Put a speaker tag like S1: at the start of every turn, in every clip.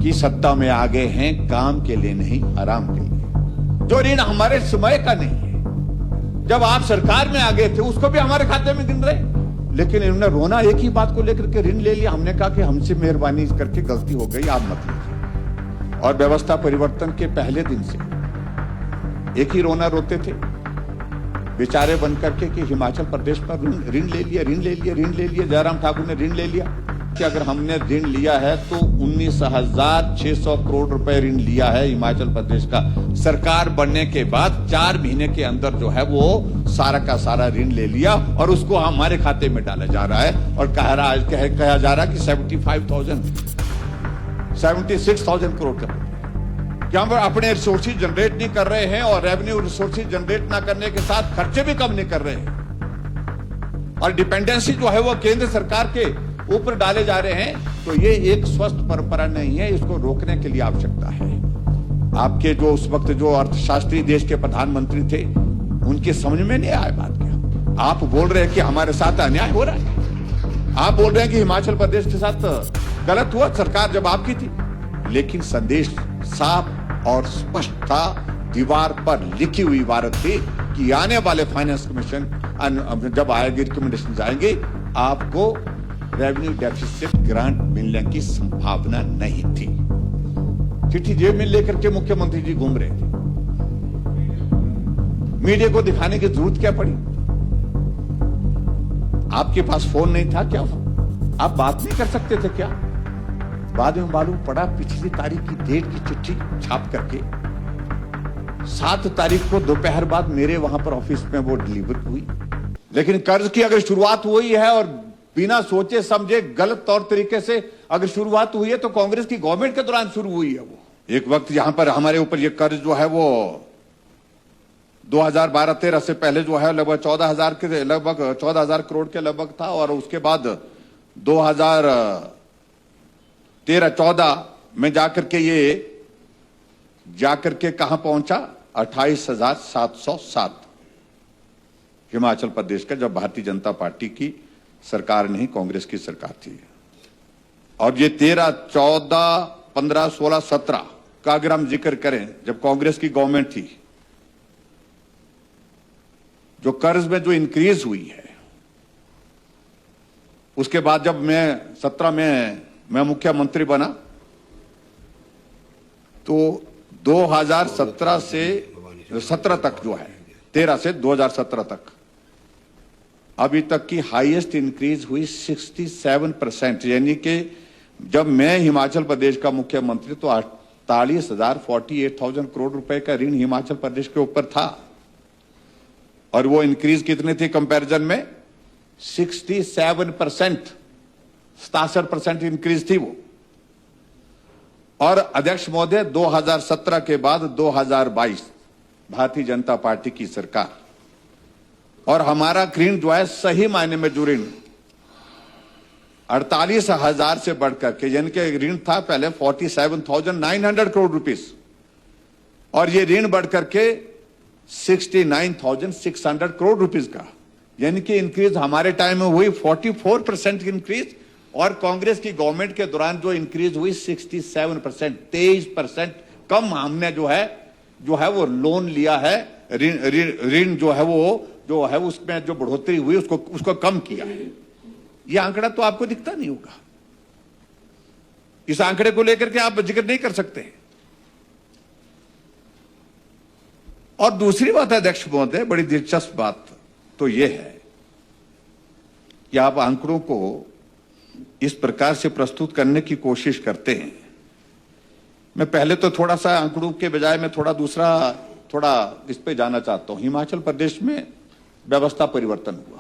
S1: कि सत्ता में आ गए हैं काम के लिए नहीं, आराम के लिए। जो ऋण हमारे समय का नहीं है, जब आप सरकार में आ गए थे उसको भी हमारे खाते में गिन रहे, लेकिन इन्होंने रोना एक ही बात को लेकर के ऋण ले लिया। हमने कहा कि हमसे मेहरबानी करके गलती हो गई, आप मत लीजिए। और व्यवस्था परिवर्तन के पहले दिन से एक ही रोना रोते थे बेचारे बन करके कि हिमाचल प्रदेश पर ऋण ले लिया, ऋण ले लिया, ऋण ले लिया। जयराम ठाकुर ने ऋण ले लिया कि अगर हमने ऋण लिया है तो 19,600 करोड़ रुपए ऋण लिया है हिमाचल प्रदेश का। सरकार बनने के बाद 4 महीने के अंदर जो है वो सारा का सारा ऋण ले लिया और उसको हमारे खाते में डाला जा रहा है और कहा जा रहा है कि 76,000 करोड़ का कि हम अपने रिसोर्सेज जनरेट नहीं कर रहे हैं और रेवेन्यू रिसोर्सेज जनरेट ना करने के साथ खर्चे भी कम नहीं कर रहे हैं और डिपेंडेंसी जो है वो केंद्र सरकार के ऊपर डाले जा रहे हैं। तो ये एक स्वस्थ परंपरा नहीं है, इसको रोकने के लिए आवश्यकता है। आपके जो उस वक्त जो अर्थशास्त्री देश के प्रधानमंत्री थे उनके समझ में नहीं आया बात क्या। आप बोल रहे हैं कि हमारे साथ अन्याय हो रहा है, आप बोल रहे हैं कि हिमाचल प्रदेश के साथ गलत हुआ, सरकार जब आपकी थी, लेकिन संदेश साफ और स्पष्ट था, दीवार पर लिखी हुई इबारत थी कि आने वाले फाइनेंस कमीशन जब आएगी, रिकमेंडेशन आएंगे, आपको रेवेन्यू डेफिसिट ग्रांट मिलने की संभावना नहीं थी। चिट्ठी जेब में लेकर के मुख्यमंत्री जी घूम रहे थे, मीडिया को दिखाने की जरूरत क्या पड़ी? आपके पास फोन नहीं था क्या? आप बात नहीं कर सकते थे क्या? बाद में मालूम पड़ा पिछली तारीख की डेट की चिट्ठी छाप करके 7 तारीख को दोपहर बाद मेरे वहां पर ऑफिस में वो डिलीवर हुई। लेकिन कर्ज की अगर शुरुआत हुई है और बिना सोचे समझे गलत तौर तरीके से अगर शुरुआत हुई है तो कांग्रेस की गवर्नमेंट के दौरान शुरू हुई है। वो एक वक्त यहां पर हमारे ऊपर ये कर्ज जो है वो 2012-13 से पहले जो है लगभग 14,000 करोड़ के लगभग था और उसके बाद 2013-14 में जाकर के कहां पहुंचा? 28,707 हिमाचल प्रदेश का, जब भारतीय जनता पार्टी की सरकार नहीं कांग्रेस की सरकार थी। और ये 13, 14, 15, 16, 17 का अगर हम जिक्र करें जब कांग्रेस की गवर्नमेंट थी, जो कर्ज में जो इंक्रीज हुई है, उसके बाद जब मैं 17 में मैं मुख्यमंत्री बना तो 2017 से 17 तक जो है 13 से 2017 तक अभी तक की हाईएस्ट इंक्रीज हुई 67%। यानी कि जब मैं हिमाचल प्रदेश का मुख्यमंत्री तो 48,000 करोड़ रुपए का ऋण हिमाचल प्रदेश के ऊपर था और वो इंक्रीज कितने थे कंपैरिजन में? 67% इंक्रीज थी वो। और अध्यक्ष महोदय 2017 के बाद 2022 भारतीय जनता पार्टी की सरकार और हमारा ऋण जो है सही मायने में जो ऋण 48,000 से बढ़कर के, यानी कि ऋण था पहले 47,900 करोड़ रुपीस और ये ऋण बढ़कर के 69,600 करोड़ रुपीस का, यानी कि इंक्रीज हमारे टाइम में हुई 44% इंक्रीज और कांग्रेस की गवर्नमेंट के दौरान जो इंक्रीज हुई 67%, 23% कम हमने जो है वो लोन लिया है, ऋण जो है उसमें जो बढ़ोतरी हुई उसको कम किया है। ये आंकड़ा तो आपको दिखता नहीं होगा, इस आंकड़े को लेकर के आप जिक्र नहीं कर सकते। और दूसरी बात है अध्यक्ष महोदय, बड़ी दिलचस्प बात तो यह है कि आप आंकड़ों को इस प्रकार से प्रस्तुत करने की कोशिश करते हैं। मैं पहले तो थोड़ा सा आंकड़ों के बजाय मैं थोड़ा इस पे जाना चाहता हूं। हिमाचल प्रदेश में व्यवस्था परिवर्तन हुआ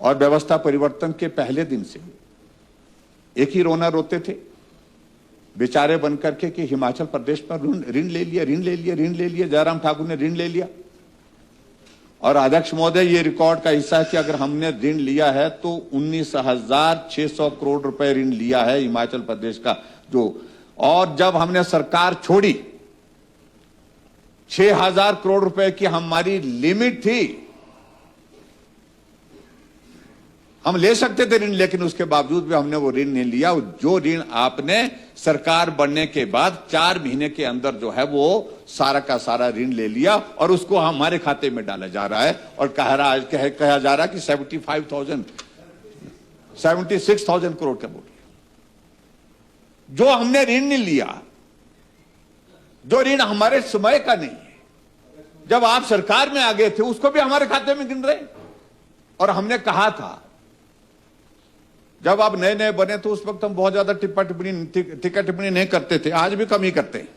S1: और व्यवस्था परिवर्तन के पहले दिन से एक ही रोना रोते थे बेचारे बन करके कि हिमाचल प्रदेश पर ऋण ले लिया, ऋण ले लिया, ऋण ले लिया। जयराम ठाकुर ने ऋण ले लिया और अध्यक्ष महोदय ये रिकॉर्ड का हिस्सा है कि अगर हमने ऋण लिया है तो 19,600 करोड़ रुपए ऋण लिया है हिमाचल प्रदेश का जो, और जब हमने सरकार छोड़ी 6,000 करोड़ रुपए की हमारी लिमिट थी। हम ले सकते थे ऋण, लेकिन उसके बावजूद भी हमने वो ऋण नहीं लिया। जो ऋण आपने सरकार बनने के बाद 4 महीने के अंदर जो है वो सारा का सारा ऋण ले लिया और उसको हमारे खाते में डाला जा रहा है और कहा जा रहा है कि 76,000 करोड़ का बोल। जो हमने ऋण नहीं लिया, जो ऋण हमारे समय का नहीं है, जब आप सरकार में आ गए थे उसको भी हमारे खाते में गिन रहे। और हमने कहा था, जब आप नए नए बने तो उस वक्त हम बहुत ज्यादा टीका टिप्पणी नहीं करते थे, आज भी कम ही करते हैं,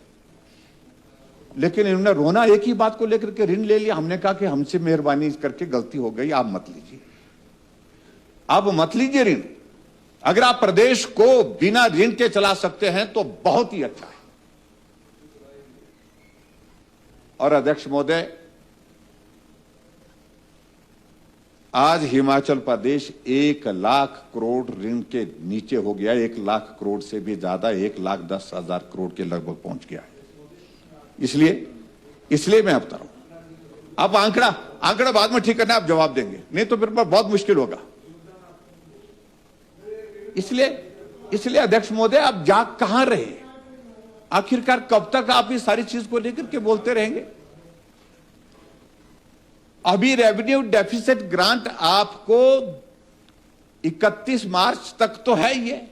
S1: लेकिन इन्होंने रोना एक ही बात को लेकर के ऋण ले लिया। हमने कहा कि हमसे मेहरबानी करके गलती हो गई, आप मत लीजिए, अब मत लीजिए ऋण। अगर आप प्रदेश को बिना ऋण के चला सकते हैं तो बहुत ही अच्छा है। और अध्यक्ष महोदय, आज हिमाचल प्रदेश 1 लाख करोड़ ऋण के नीचे हो गया, 1 लाख करोड़ से भी ज्यादा, 1,10,000 करोड़ के लगभग पहुंच गया है। इसलिए मैं अब बता रहा हूं, आप आंकड़ा बाद में ठीक करना, आप जवाब देंगे, नहीं तो फिर बहुत मुश्किल होगा। इसलिए अध्यक्ष महोदय, आप जाग कहां रहे? आखिरकार कब तक आप इस सारी चीज को लेकर के बोलते रहेंगे? अभी रेवेन्यू डेफिसिट ग्रांट आपको 31 मार्च तक तो है ही है,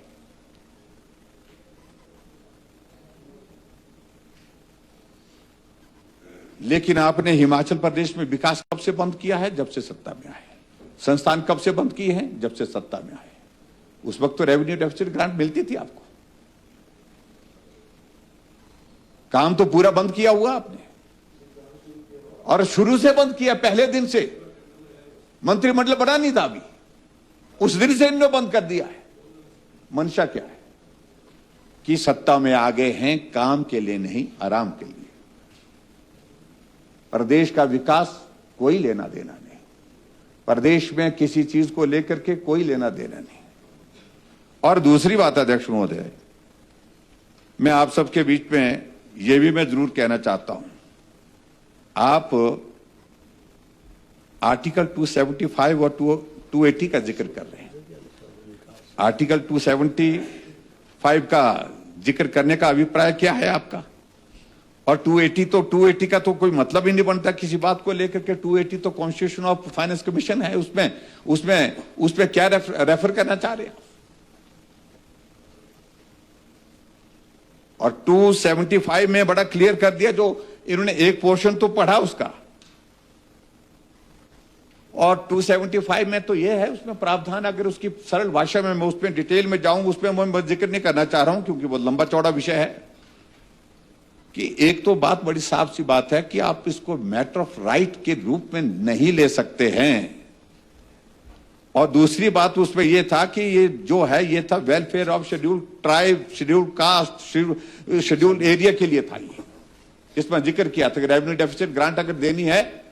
S1: लेकिन आपने हिमाचल प्रदेश में विकास कब से बंद किया है? जब से सत्ता में आए। संस्थान कब से बंद किए हैं? जब से सत्ता में आए। उस वक्त तो रेवेन्यू डेफिसिट ग्रांट मिलती थी आपको। काम तो पूरा बंद किया हुआ आपने, और शुरू से बंद किया, पहले दिन से। मंत्रिमंडल बना नहीं था अभी, उस दिन से इन्होंने बंद कर दिया है। मंशा क्या है? कि सत्ता में आ गए हैं काम के लिए नहीं, आराम के लिए। प्रदेश का विकास कोई लेना देना नहीं, प्रदेश में किसी चीज को लेकर के कोई लेना देना नहीं। और दूसरी बात अध्यक्ष महोदय, मैं आप सबके बीच में यह भी मैं जरूर कहना चाहता हूं, आप आर्टिकल 275 और 280 का जिक्र कर रहे हैं। आर्टिकल 275 का जिक्र करने का अभिप्राय क्या है आपका? और 280 का तो कोई मतलब ही नहीं बनता किसी बात को लेकर के। 280 तो कॉन्स्टिट्यूशन ऑफ फाइनेंस कमीशन है, उसमें क्या रेफर करना चाह रहे हैं? और 275 में बड़ा क्लियर कर दिया, जो इन्होंने एक पोर्शन तो पढ़ा उसका, और 275 में तो ये है, उसमें प्रावधान, अगर उसकी सरल भाषा में मैं उसमें डिटेल में जाऊं, उसमें मैं जिक्र नहीं करना चाह रहा हूं क्योंकि वो लंबा चौड़ा विषय है, कि एक तो बात बड़ी साफ सी बात है कि आप इसको मैटर ऑफ राइट के रूप में नहीं ले सकते हैं, और दूसरी बात उसमें यह था कि ये जो है ये था welfare of scheduled tribe, scheduled caste, scheduled area के लिए था। ये इसमें जिक्र किया था कि रेवेन्यू डेफिसिट ग्रांट अगर देनी है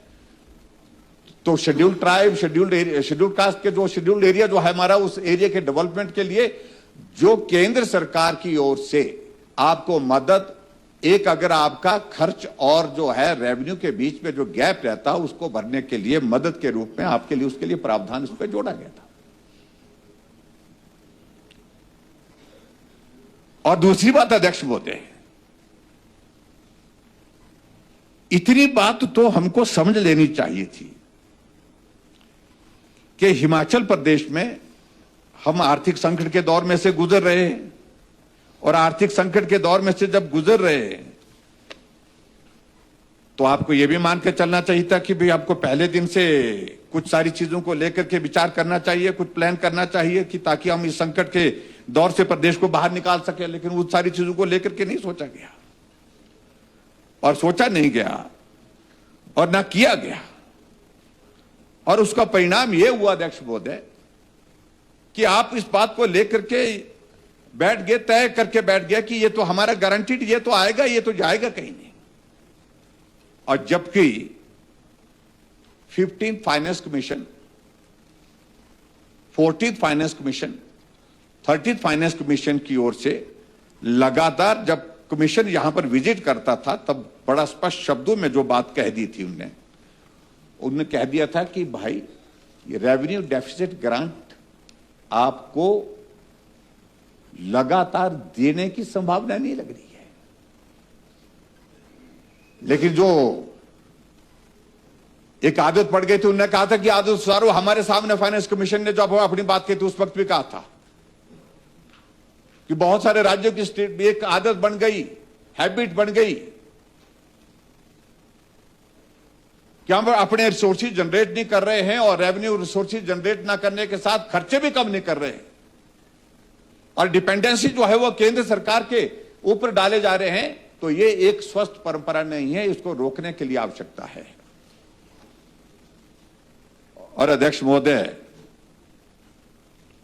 S1: तो शेड्यूल्ड ट्राइब, शेड्यूल्ड कास्ट के जो शेड्यूल्ड एरिया जो है हमारा, उस एरिया के डेवलपमेंट के लिए जो केंद्र सरकार की ओर से आपको मदद, एक अगर आपका खर्च और जो है रेवेन्यू के बीच में जो गैप रहता है उसको भरने के लिए मदद के रूप में आपके लिए उसके लिए प्रावधान उस पर जोड़ा गया था। और दूसरी बात अध्यक्ष महोदय, इतनी बात तो हमको समझ लेनी चाहिए थी कि हिमाचल प्रदेश में हम आर्थिक संकट के दौर में से गुजर रहे हैं, और आर्थिक संकट के दौर में से जब गुजर रहे हैं तो आपको यह भी मान के चलना चाहिए था कि भाई आपको पहले दिन से कुछ सारी चीजों को लेकर के विचार करना चाहिए, कुछ प्लान करना चाहिए कि ताकि हम इस संकट के दौर से प्रदेश को बाहर निकाल सके। लेकिन उस सारी चीजों को लेकर के नहीं सोचा गया, और सोचा नहीं गया, और ना किया गया, और उसका परिणाम यह हुआ अध्यक्ष महोदय कि आप इस बात को लेकर के बैठ गए, तय करके बैठ गया कि ये तो हमारा गारंटीड, ये तो आएगा, ये तो जाएगा कहीं नहीं। और जबकि 15th finance commission, 14th finance commission, 30th finance commission की ओर से लगातार जब कमीशन यहां पर विजिट करता था तब बड़ा स्पष्ट शब्दों में जो बात कह दी थी उन्होंने कह दिया था कि भाई ये रेवेन्यू डेफिसिट ग्रांट आपको लगातार देने की संभावना नहीं लग रही है। लेकिन जो एक आदत पड़ गई थी, उन्होंने कहा था कि आदत सुधारो। हमारे सामने फाइनेंस कमीशन ने जब अपनी बात की थी उस वक्त भी कहा था कि बहुत सारे राज्यों की स्टेट भी एक आदत बन गई, हैबिट बन गई कि हम अपने रिसोर्सेज जनरेट नहीं कर रहे हैं और रेवेन्यू रिसोर्सेज जनरेट ना करने के साथ खर्चे भी कम नहीं कर रहे हैं, और डिपेंडेंसी जो है वो केंद्र सरकार के ऊपर डाले जा रहे हैं। तो ये एक स्वस्थ परंपरा नहीं है, इसको रोकने के लिए आवश्यकता है। और अध्यक्ष महोदय,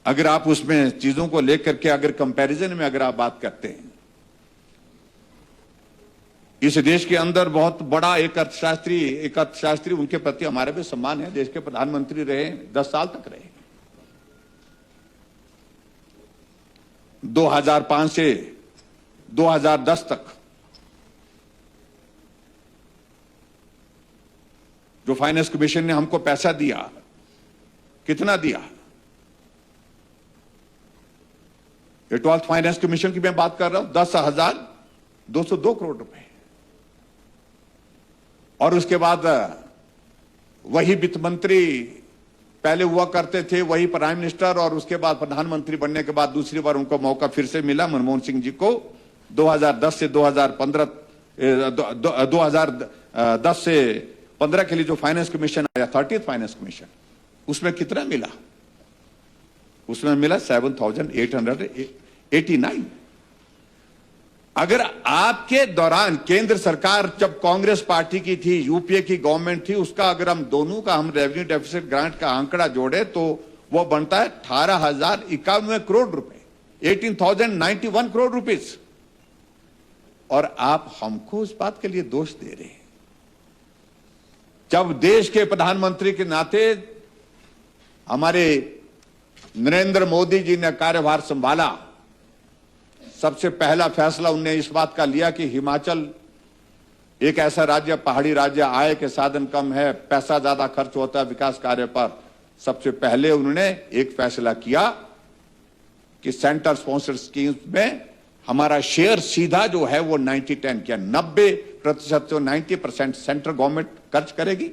S1: अगर आप उसमें चीजों को लेकर के अगर कंपैरिजन में अगर आप बात करते हैं, इस देश के अंदर बहुत बड़ा एक अर्थशास्त्री उनके प्रति हमारे भी सम्मान है, देश के प्रधानमंत्री रहे, 10 साल तक रहे, 2005 से 2010 तक जो फाइनेंस कमीशन ने हमको पैसा दिया, कितना दिया? ये 12th फाइनेंस कमीशन की मैं बात कर रहा हूं, 10,202 करोड़ रुपए। और उसके बाद वही वित्त मंत्री पहले हुआ करते थे, वही प्राइम मिनिस्टर, और उसके बाद प्रधानमंत्री बनने के बाद दूसरी बार उनको मौका फिर से मिला मनमोहन सिंह जी को। 2010 से 15 के लिए जो फाइनेंस कमीशन आया, 30th फाइनेंस कमीशन, उसमें कितना मिला? उसमें मिला 7,889। अगर आपके दौरान केंद्र सरकार जब कांग्रेस पार्टी की थी, यूपीए की गवर्नमेंट थी, उसका अगर हम दोनों का हम रेवेन्यू डेफिसिट ग्रांट का आंकड़ा जोड़े तो वो बनता है 18,091 करोड़ रुपए, 18,091 करोड़ रुपीज। और आप हमको उस बात के लिए दोष दे रहे हैं, जब देश के प्रधानमंत्री के नाते हमारे नरेंद्र मोदी जी ने कार्यभार संभाला, सबसे पहला फैसला उन्होंने इस बात का लिया कि हिमाचल एक ऐसा राज्य, पहाड़ी राज्य, आय के साधन कम है, पैसा ज्यादा खर्च होता है विकास कार्य पर। सबसे पहले उन्होंने एक फैसला किया कि सेंटर स्पॉन्सर्ड स्कीम्स में हमारा शेयर सीधा जो है वो 90-10 किया, 90% से 90% सेंट्रल गवर्नमेंट खर्च करेगी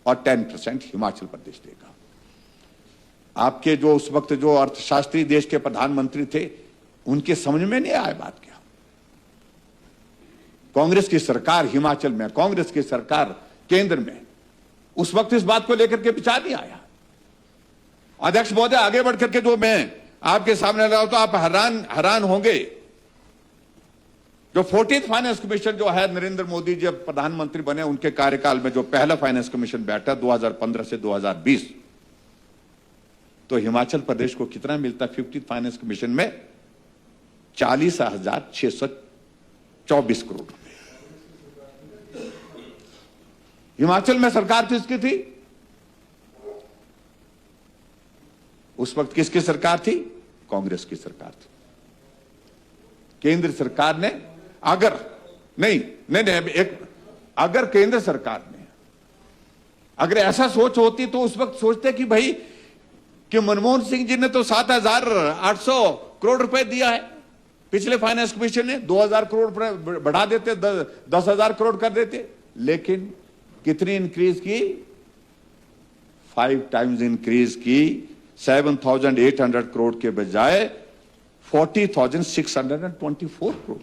S1: और 10% हिमाचल प्रदेश देगा। आपके जो उस वक्त जो अर्थशास्त्री देश के प्रधानमंत्री थे, उनके समझ में नहीं आया बात क्या। कांग्रेस की सरकार हिमाचल में, कांग्रेस की सरकार केंद्र में, उस वक्त इस बात को लेकर के विचार नहीं आया। अध्यक्ष महोदय, आगे बढ़कर के जो मैं आपके सामने लाऊं तो आप हैरान होंगे। जो 14th फाइनेंस कमीशन जो है, नरेंद्र मोदी जब प्रधानमंत्री बने उनके कार्यकाल में जो पहला फाइनेंस कमीशन बैठा 2015 से 2020, तो हिमाचल प्रदेश को कितना मिलता? 15th फाइनेंस कमीशन में 40,624 करोड़ रुपए। हिमाचल में सरकार किसकी थी? उस वक्त किसकी सरकार थी? कांग्रेस की सरकार थी। केंद्र सरकार ने अगर अगर केंद्र सरकार ने अगर ऐसा सोच होती तो उस वक्त सोचते कि भाई कि मनमोहन सिंह जी ने तो 7,800 करोड़ रुपए दिया है, पिछले फाइनेंस कमीशन ने 2,000 करोड़ बढ़ा देते, 10,000 करोड़ कर देते। लेकिन कितनी इंक्रीज की? 5 टाइम्स इंक्रीज की। 7,800 करोड़ के बजाय 40,624 करोड़।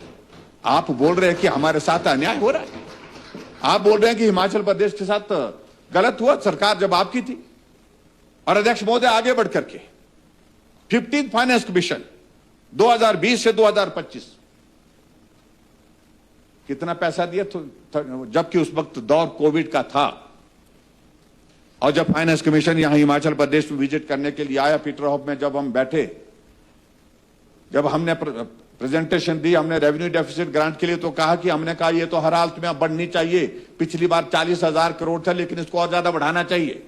S1: आप बोल रहे हैं कि हमारे साथ अन्याय हो रहा है, आप बोल रहे हैं कि हिमाचल प्रदेश के साथ गलत हुआ, सरकार जब आपकी थी। और अध्यक्ष महोदय, आगे बढ़कर के 15th फाइनेंस कमीशन 2020 से 2025 कितना पैसा दिया? जबकि उस वक्त दौर कोविड का था, और जब फाइनेंस कमीशन यहां हिमाचल प्रदेश में विजिट करने के लिए आया, पीटरहॉफ में जब हम बैठे, जब हमने प्रेजेंटेशन दी, हमने रेवेन्यू डेफिसिट ग्रांट के लिए तो कहा कि हमने कहा ये तो हर हालत में बढ़नी चाहिए। पिछली बार 40,000 करोड़ था, लेकिन इसको और ज्यादा बढ़ाना चाहिए।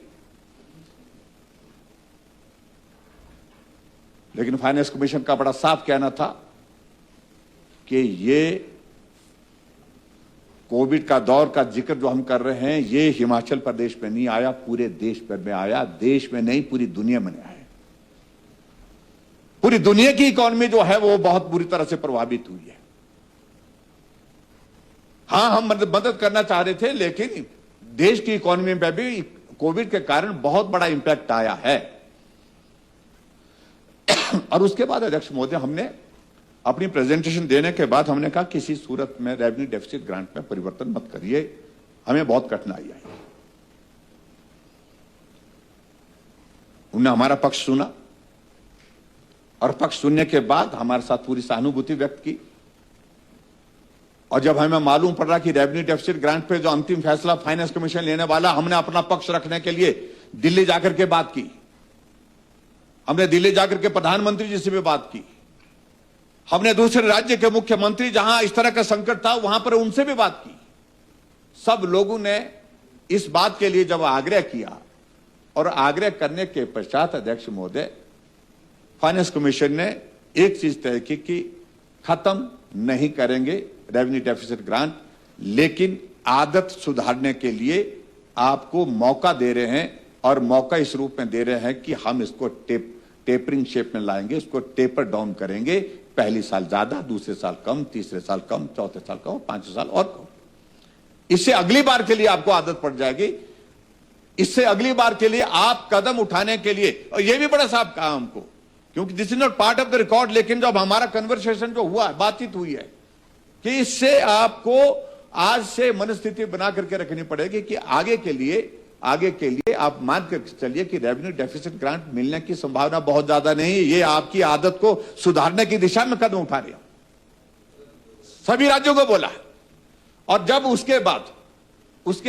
S1: लेकिन फाइनेंस कमीशन का बड़ा साफ कहना था कि ये कोविड का दौर का जिक्र जो हम कर रहे हैं, ये हिमाचल प्रदेश में नहीं आया, पूरे देश भर में आया। देश में नहीं, पूरी दुनिया में आया। पूरी दुनिया की इकोनॉमी जो है वो बहुत बुरी तरह से प्रभावित हुई है। हां, हम मदद करना चाह रहे थे, लेकिन देश की इकोनॉमी में भी कोविड के कारण बहुत बड़ा इंपैक्ट आया है। और उसके बाद अध्यक्ष महोदय, हमने अपनी प्रेजेंटेशन देने के बाद हमने कहा किसी सूरत में रेवेन्यू डेफिसिट ग्रांट में परिवर्तन मत करिए, हमें बहुत कठिनाई आई। उन्होंने हमारा पक्ष सुना और पक्ष सुनने के बाद हमारे साथ पूरी सहानुभूति व्यक्त की। और जब हमें मालूम पड़ रहा कि रेवेन्यू डेफिसिट ग्रांट पे जो अंतिम फैसला फाइनेंस कमीशन लेने वाला, हमने अपना पक्ष रखने के लिए दिल्ली जाकर के बात की। हमने दिल्ली जाकर के प्रधानमंत्री जी से भी बात की। हमने दूसरे राज्य के मुख्यमंत्री जहां इस तरह का संकट था वहां पर उनसे भी बात की। सब लोगों ने इस बात के लिए जब आग्रह किया और आग्रह करने के पश्चात अध्यक्ष महोदय, फाइनेंस कमीशन ने एक चीज तय की कि खत्म नहीं करेंगे रेवेन्यू डेफिसिट ग्रांट, लेकिन आदत सुधारने के लिए आपको मौका दे रहे हैं। और मौका इस रूप में दे रहे हैं कि हम इसको टेपरिंग शेप में लाएंगे, इसको टेपर डाउन करेंगे। पहली साल ज्यादा, दूसरे साल कम, तीसरे साल कम, चौथे साल कम, पांचवें साल और कम। इससे अगली बार के लिए आपको आदत पड़ जाएगी। इससे अगली बार के लिए आप कदम उठाने के लिए, और यह भी बड़ा साहब कहा हमको, क्योंकि this is not part of the record, लेकिन जब हमारा कन्वर्सेशन जो हुआ, बातचीत हुई है कि इससे आपको आज से मनस्थिति बना करके रखनी पड़ेगी कि आगे के लिए आप मान कर चलिए कि रेवेन्यू डेफिसिट ग्रांट मिलने की संभावना बहुत ज्यादा नहीं है। ये आपकी आदत को सुधारने की दिशा में कदम उठा रहे हो, सभी राज्यों को बोला। और जब उसके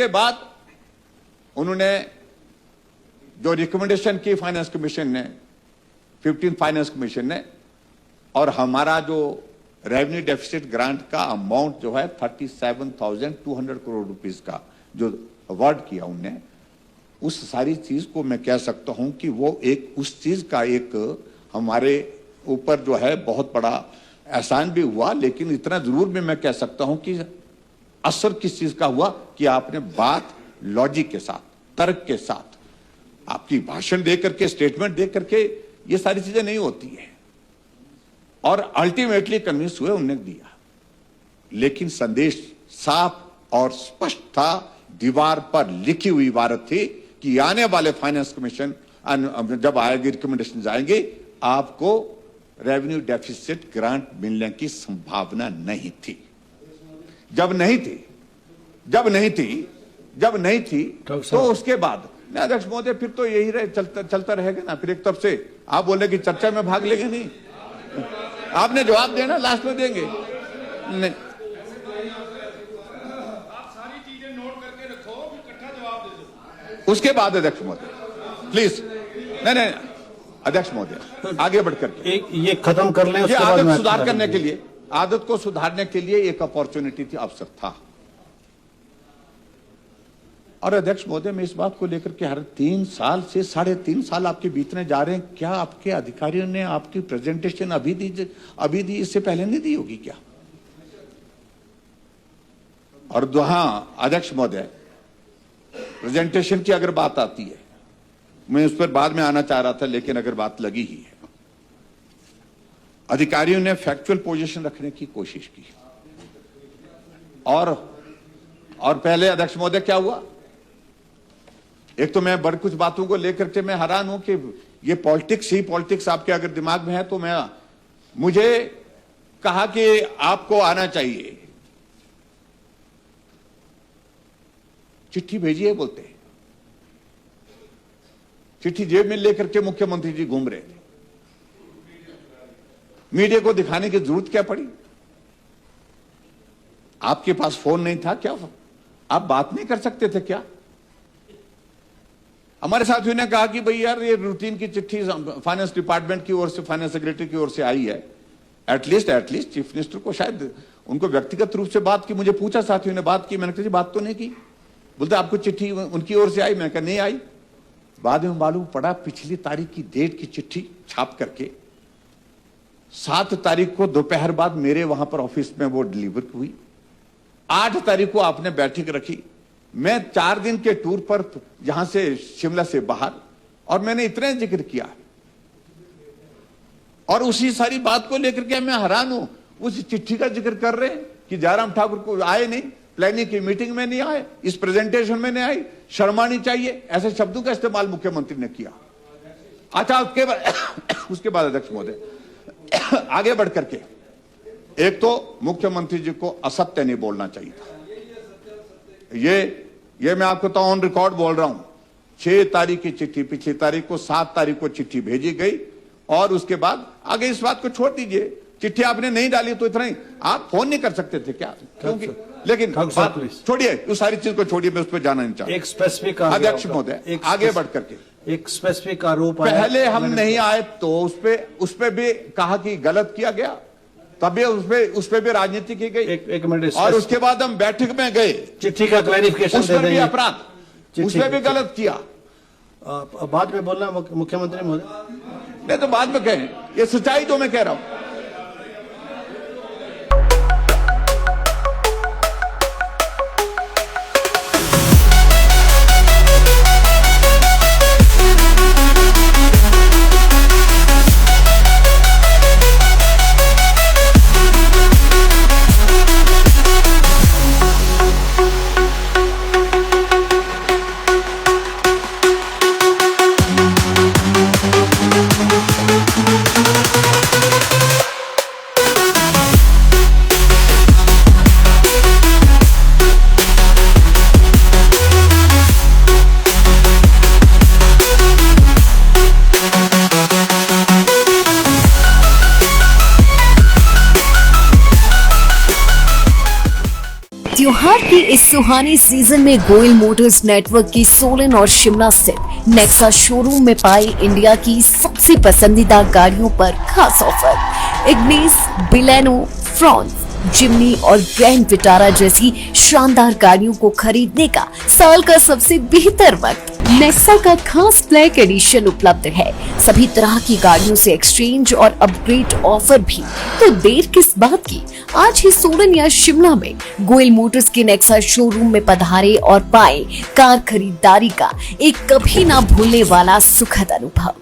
S1: बाद उन्होंने जो रिकमेंडेशन की फाइनेंस कमीशन ने, 15 फाइनेंस कमीशन ने, और हमारा जो रेवेन्यू डेफिसिट ग्रांट का अमाउंट जो है 37,200 करोड़ रुपीस का जो अवार्ड किया उनने, उस सारी चीज को मैं कह सकता हूं कि वो उस चीज का एक हमारे ऊपर जो है बहुत बड़ा एहसान भी हुआ। लेकिन इतना जरूर भी मैं कह सकता हूं कि असर किस चीज का हुआ कि आपने बात लॉजिक के साथ, तर्क के साथ, आपकी भाषण दे करके, स्टेटमेंट दे करके ये सारी चीजें नहीं होती है। और अल्टीमेटली कन्विंस हुए, उन्होंने दिया। लेकिन संदेश साफ और स्पष्ट था, दीवार पर लिखी हुई इबारत थी कि आने वाले फाइनेंस कमीशन जब आएगी, रिकमेंडेशन जाएंगे, आपको रेवेन्यू डेफिसिट ग्रांट मिलने की संभावना नहीं थी। जब नहीं थी तो उसके बाद अध्यक्ष महोदय फिर तो यही चलता रहेगा ना। फिर एक तरफ से आप बोले कि चर्चा में भाग लेंगे, नहीं, आपने जवाब देना लास्ट में देंगे। नहीं,
S2: आप सारी चीजें नोट करके रखो, इकट्ठा जवाब दे दो।
S1: उसके बाद अध्यक्ष महोदय प्लीज, नहीं अध्यक्ष महोदय आगे बढ़कर
S3: ये खत्म कर लें।
S1: ये आदत सुधार करने के लिए, आदत को सुधारने के लिए एक अपॉर्चुनिटी थी, अवसर था। और अध्यक्ष महोदय, मैं इस बात को लेकर के हर 3 साल से 3.5 साल आपके बीतने जा रहे हैं, क्या आपके अधिकारियों ने आपकी प्रेजेंटेशन अभी दी, इससे पहले नहीं दी होगी क्या? और हाँ अध्यक्ष महोदय, प्रेजेंटेशन की अगर बात आती है, मैं उस पर बाद में आना चाह रहा था, लेकिन अगर बात लगी ही है, अधिकारियों ने फैक्चुअल पोजीशन रखने की कोशिश की। और पहले अध्यक्ष महोदय क्या हुआ, एक तो मैं बड़ी कुछ बातों को लेकर के मैं हैरान हूं कि ये पॉलिटिक्स आपके अगर दिमाग में है तो मुझे कहा कि आपको आना चाहिए, चिट्ठी भेजिए बोलते, चिट्ठी जेब में लेकर के मुख्यमंत्री जी घूम रहे थे। मीडिया को दिखाने की जरूरत क्या पड़ी? आपके पास फोन नहीं था क्या? आप बात नहीं कर सकते थे क्या? हमारे साथियों ने कहा कि भाई यार, ये रूटीन की चिट्ठी फाइनेंस डिपार्टमेंट की ओर से, फाइनेंस सेक्रेटरी की ओर से आई है, एटलीस्ट चीफ मिनिस्टर को शायद उनको व्यक्तिगत रूप से बात की। मुझे पूछा, साथियों ने बात की, मैंने कहा जी बात तो नहीं की। बोलते आपको चिट्ठी उनकी ओर से आई? मैंने कहा नहीं आई। बाद में मालूम पड़ा पिछली तारीख की डेट की चिट्ठी छाप करके 7 तारीख को दोपहर बाद मेरे वहां पर ऑफिस में वो डिलीवर हुई। 8 तारीख को आपने बैठक रखी। मैं 4 दिन के टूर पर यहां से शिमला से बाहर, और मैंने इतना जिक्र किया और उसी सारी बात को लेकर के मैं हैरान हूं। उस चिट्ठी का जिक्र कर रहे हैं कि जयराम ठाकुर को आए नहीं, प्लानिंग की मीटिंग में नहीं आए, इस प्रेजेंटेशन में नहीं आई, शर्मानी चाहिए, ऐसे शब्दों का इस्तेमाल मुख्यमंत्री ने किया। अच्छा, उसके बाद अध्यक्ष महोदय आगे बढ़ करके, एक तो मुख्यमंत्री जी को असत्य नहीं बोलना चाहिए था। ये मैं आपको तो ऑन रिकॉर्ड बोल रहा हूं। 6 तारीख की चिट्ठी, पिछली तारीख को 7 तारीख को चिट्ठी भेजी गई और उसके बाद आगे इस बात को छोड़ दीजिए, चिट्ठी आपने नहीं डाली तो इतना ही, आप फोन नहीं कर सकते थे क्या? क्योंकि लेकिन छोड़िए, उस सारी चीज को छोड़िए, मैं उस पर जाना नहीं चाहता।
S3: एक स्पेसिफिक
S1: अध्यक्ष महोदय आगे बढ़ करके
S3: एक स्पेसिफिक आरोप
S1: पहले हम नहीं आए तो उस पे भी कहा कि गलत किया गया, तभी उस पे भी राजनीति की गई।
S3: एक मिनट।
S1: और उसके बाद हम बैठक में गए,
S3: चिट्ठी का क्लैरिफिकेशन
S1: उस पर भी अपराध, उस पे भी गलत किया।
S3: बाद में बोलना मुख्यमंत्री महोदय,
S1: नहीं तो बाद में कहें, ये सच्चाई तो मैं कह रहा हूं।
S4: त्योहार के इस सुहाने सीजन में गोयल मोटर्स नेटवर्क की सोलन और शिमला स्थित नेक्सा शोरूम में पाई इंडिया की सबसे पसंदीदा गाड़ियों पर खास ऑफर। इग्निस, बिलेनो, फ्रॉन्स, जिम्नी और ग्रैंड विटारा जैसी शानदार गाड़ियों को खरीदने का साल का सबसे बेहतर वक्त। नेक्सा का खास ब्लैक एडिशन उपलब्ध है। सभी तरह की गाड़ियों से एक्सचेंज और अपग्रेड ऑफर भी। तो देर किस बात की, आज ही सोलन या शिमला में गोयल मोटर्स के नेक्सा शोरूम में पधारे और पाए कार खरीदारी का एक कभी ना भूलने वाला सुखद अनुभव।